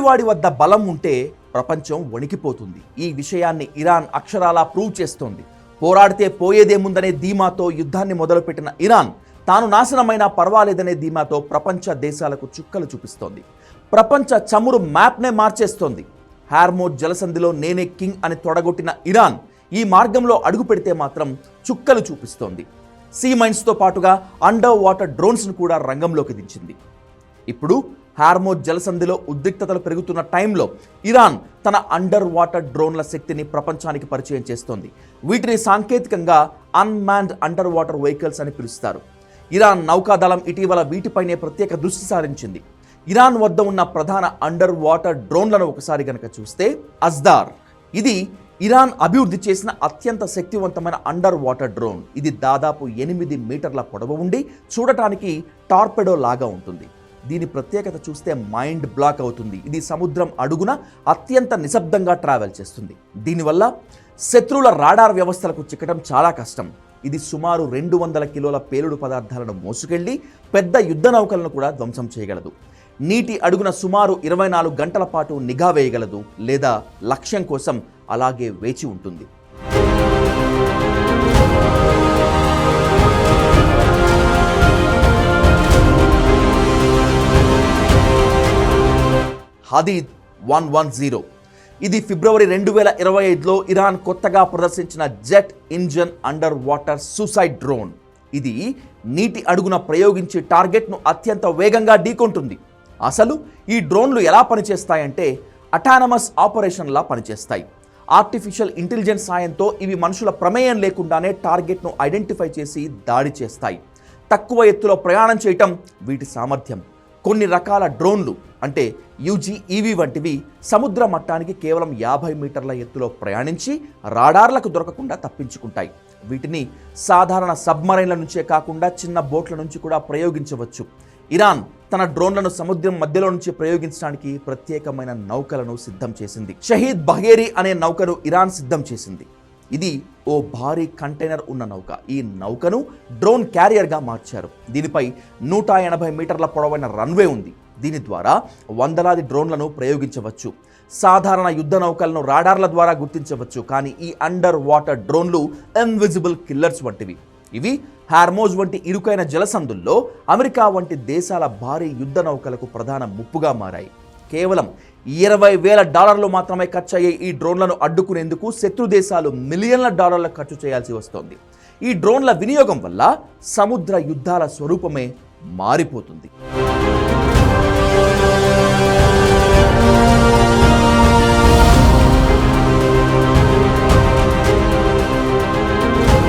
ఎదుటివాడి వద్ద బలం ఉంటే ప్రపంచం వణికిపోతుంది. ఈ విషయాన్ని ఇరాన్ అక్షరాలా ప్రూవ్ చేస్తోంది. పోరాడితే పోయేదేముందనే ధీమాతో యుద్ధాన్ని మొదలుపెట్టిన ఇరాన్ తాను నాశనమైనా పర్వాలేదనే ధీమాతో ప్రపంచ దేశాలకు చుక్కలు చూపిస్తోంది. ప్రపంచ చమురు మ్యాప్నే మార్చేస్తోంది. హార్మోజ్ జలసంధిలో నేనే కింగ్ అని తొడగొట్టిన ఇరాన్ ఈ మార్గంలో అడుగు పెడితే మాత్రం చుక్కలు చూపిస్తోంది. సీ మైన్స్తో పాటుగా అండర్ వాటర్ డ్రోన్స్ను కూడా రంగంలోకి దించింది. ఇప్పుడు హార్మోజ్ జలసంధిలో ఉద్రిక్తతలు పెరుగుతున్న టైంలో ఇరాన్ తన అండర్ వాటర్ డ్రోన్ల శక్తిని ప్రపంచానికి పరిచయం చేస్తోంది. వీటిని సాంకేతికంగా అన్మాన్డ్ అండర్ వాటర్ వెహికల్స్ అని పిలుస్తారు. ఇరాన్ నౌకాదళం ఇటీవల వీటిపైనే ప్రత్యేక దృష్టి సారించింది. ఇరాన్ వద్ద ఉన్న ప్రధాన అండర్ వాటర్ డ్రోన్లను ఒకసారి గనక చూస్తే అజ్దార్, ఇది ఇరాన్ అభివృద్ధి చేసిన అత్యంత శక్తివంతమైన అండర్ వాటర్ డ్రోన్. ఇది దాదాపు 8 మీటర్ల పొడవు ఉండి చూడటానికి టార్పెడో లాగా ఉంటుంది. దీని ప్రత్యేకత చూస్తే మైండ్ బ్లాక్ అవుతుంది. ఇది సముద్రం అడుగున అత్యంత నిశ్శబ్దంగా ట్రావెల్ చేస్తుంది. దీనివల్ల శత్రువుల రాడార్ వ్యవస్థలకు చిక్కడం చాలా కష్టం. ఇది సుమారు 200 కిలోల పేలుడు పదార్థాలను మోసుకెళ్లి పెద్ద యుద్ధ నౌకలను కూడా ధ్వంసం చేయగలదు. నీటి అడుగున సుమారు 24 గంటల పాటు నిఘా వేయగలదు లేదా లక్ష్యం కోసం అలాగే వేచి ఉంటుంది. హదీద్ 110, ఇది ఫిబ్రవరి 2025లో ఇరాన్ కొత్తగా ప్రదర్శించిన jet engine under water suicide drone. ఇది నీటి అడుగున ప్రయోగించి టార్గెట్ను అత్యంత వేగంగా ఢీకొంటుంది. అసలు ఈ డ్రోన్లు ఎలా పనిచేస్తాయంటే అటానమస్ ఆపరేషన్లా పనిచేస్తాయి. ఆర్టిఫిషియల్ ఇంటెలిజెన్స్ సాయంతో ఇవి మనుషుల ప్రమేయం లేకుండానే టార్గెట్ను ఐడెంటిఫై చేసి దాడి చేస్తాయి. తక్కువ ఎత్తులో ప్రయాణం చేయటం వీటి సామర్థ్యం. కొన్ని రకాల డ్రోన్లు అంటే యుజిఈవి వంటివి సముద్ర మట్టానికి కేవలం 50 మీటర్ల ఎత్తులో ప్రయాణించి రాడార్లకు దొరకకుండా తప్పించుకుంటాయి. వీటిని సాధారణ సబ్మరైన్ల నుంచే కాకుండా చిన్న బోట్ల నుంచి కూడా ప్రయోగించవచ్చు. ఇరాన్ తన డ్రోన్లను సముద్రం మధ్యలో నుంచి ప్రయోగించడానికి ప్రత్యేకమైన నౌకలను సిద్ధం చేసింది. షహీద్ బహేరీ అనే నౌకను ఇరాన్ సిద్ధం చేసింది. ఇది ఓ భారీ కంటైనర్ ఉన్న నౌక. ఈ నౌకను డ్రోన్ క్యారియర్గా మార్చారు. దీనిపై 180 మీటర్ల పొడవైన రన్వే ఉంది. దీని ద్వారా వందలాది డ్రోన్లను ప్రయోగించవచ్చు. సాధారణ యుద్ధ నౌకలను రాడార్ల ద్వారా గుర్తించవచ్చు. కానీ ఈ అండర్ వాటర్ డ్రోన్లు ఇన్విజిబుల్ కిల్లర్స్ వంటివి. ఇవి హార్మోజ్ వంటి ఇరుకైన జలసంధుల్లో అమెరికా వంటి దేశాల భారీ యుద్ధ నౌకలకు ప్రధాన ముప్పుగా మారాయి. కేవలం $20,000 మాత్రమే ఖర్చు అయ్యే ఈ డ్రోన్లను అడ్డుకునేందుకు శత్రు దేశాలు మిలియన్ల డాలర్ల ఖర్చు చేయాల్సి వస్తోంది. ఈ డ్రోన్ల వినియోగం వల్ల సముద్ర యుద్ధాల స్వరూపమే మారిపోతుంది.